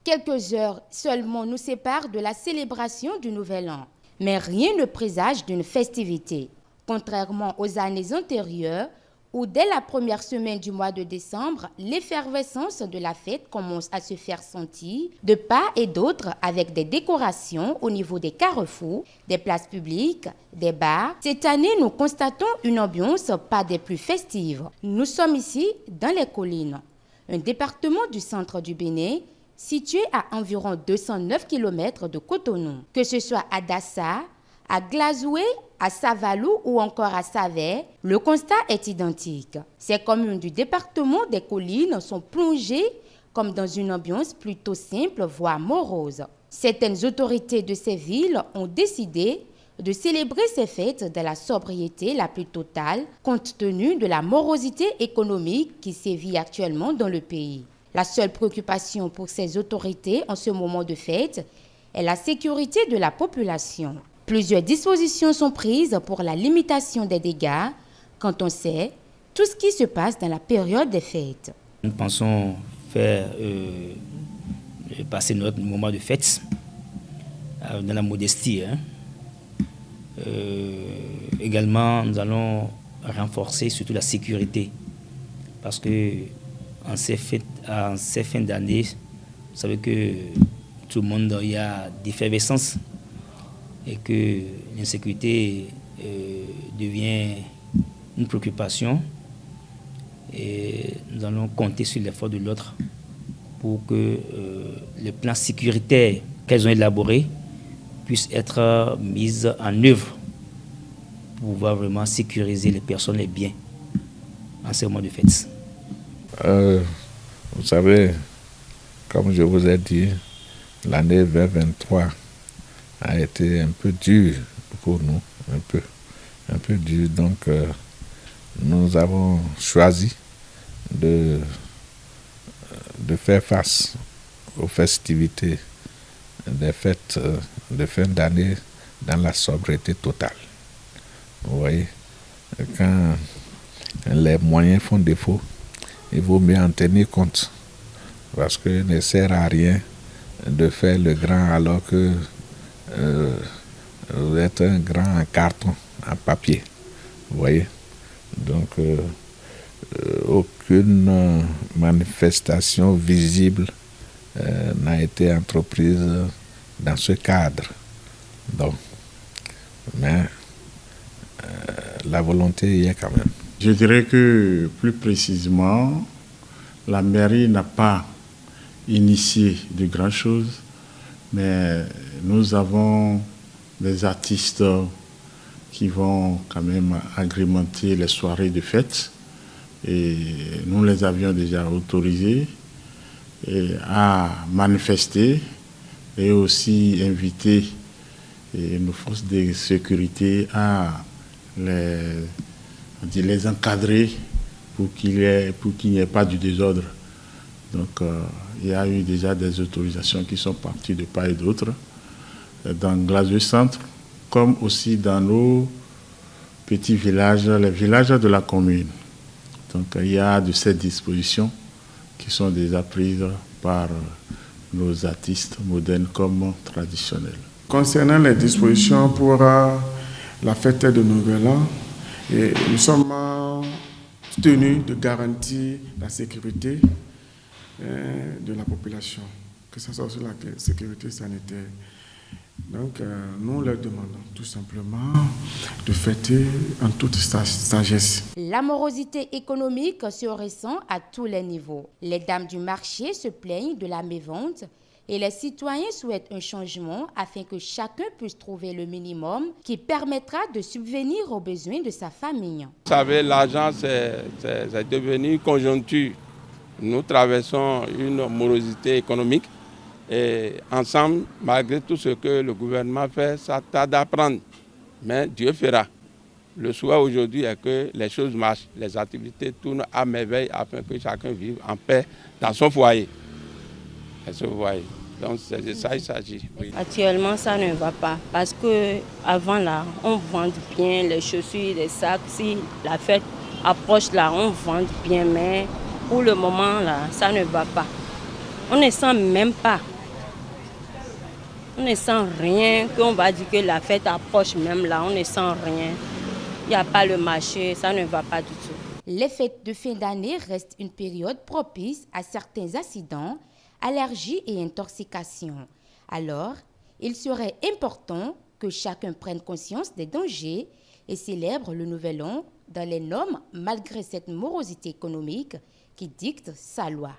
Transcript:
Quelques heures seulement nous séparent de la célébration du Nouvel An. Mais rien ne présage d'une festivité. Contrairement aux années antérieures, où dès la première semaine du mois de décembre, l'effervescence de la fête commence à se faire sentir de part et d'autre avec des décorations au niveau des carrefours, des places publiques, des bars. Cette année, nous constatons une ambiance pas des plus festives. Nous sommes ici dans les collines, un département du centre du Bénin, situé à environ 209 km de Cotonou. Que ce soit à Dassa, à Glazoué, à Savalou ou encore à Savè, le constat est identique. Ces communes du département des collines sont plongées comme dans une ambiance plutôt simple, voire morose. Certaines autorités de ces villes ont décidé de célébrer ces fêtes dans la sobriété la plus totale, compte tenu de la morosité économique qui sévit actuellement dans le pays. La seule préoccupation pour ces autorités en ce moment de fête est la sécurité de la population. Plusieurs dispositions sont prises pour la limitation des dégâts quand on sait tout ce qui se passe dans la période des fêtes. Nous pensons faire passer notre moment de fête dans la modestie. Également, nous allons renforcer surtout la sécurité parce que en ces fins d'année, vous savez que tout le monde, il y a d'effervescence et que l'insécurité devient une préoccupation. Et nous allons compter sur l'effort de l'autre pour que les plans sécuritaires qu'elles ont élaborés puissent être mis en œuvre pour pouvoir vraiment sécuriser les personnes, les biens en ce moment de fête. Vous savez, comme je vous ai dit, l'année 2023 a été un peu dure pour nous, un peu dure. Donc, nous avons choisi de faire face aux festivités des fêtes de fin d'année dans la sobriété totale. Vous voyez, quand les moyens font défaut, il vaut mieux en tenir compte parce qu'il ne sert à rien de faire le grand alors que vous êtes un grand en carton, en papier. Vous voyez, donc aucune manifestation visible n'a été entreprise dans ce cadre. Donc, mais la volonté y est quand même. Je dirais que plus précisément, la mairie n'a pas initié de grandes choses, mais nous avons des artistes qui vont quand même agrémenter les soirées de fête et nous les avions déjà autorisés à manifester et aussi inviter nos forces de sécurité à les encadrer pour qu'il n'y ait pas du désordre. Donc il y a eu déjà des autorisations qui sont parties de part et d'autre dans Glazoué Centre, comme aussi dans nos petits villages, les villages de la commune. Donc il y a de ces dispositions qui sont déjà prises par nos artistes modernes comme traditionnels. Concernant les dispositions pour la fête de Nouvel An, nous sommes tenus de garantir la sécurité de la population, que ce soit aussi la sécurité sanitaire. Donc, nous leur demandons tout simplement de fêter en toute sagesse. La morosité économique se ressent à tous les niveaux. Les dames du marché se plaignent de la mévente et les citoyens souhaitent un changement afin que chacun puisse trouver le minimum qui permettra de subvenir aux besoins de sa famille. Vous savez, l'argent, c'est devenu une conjoncture. Nous traversons une morosité économique et ensemble, malgré tout ce que le gouvernement fait, ça tarde à prendre. Mais Dieu fera. Le souhait aujourd'hui est que les choses marchent, les activités tournent à merveille afin que chacun vive en paix dans son foyer. Donc c'est de ça qu'il s'agit. Oui. Actuellement, ça ne va pas parce qu'avant là, on vend bien les chaussures, les sacs. Si la fête approche là, on vend bien, mais pour le moment là, ça ne va pas. On ne sent même pas On ne sent rien, qu'on va dire que la fête approche même là, on ne sent rien. Il n'y a pas le marché, ça ne va pas du tout. Les fêtes de fin d'année restent une période propice à certains accidents, allergies et intoxications. Alors, il serait important que chacun prenne conscience des dangers et célèbre le Nouvel An dans les normes malgré cette morosité économique qui dicte sa loi.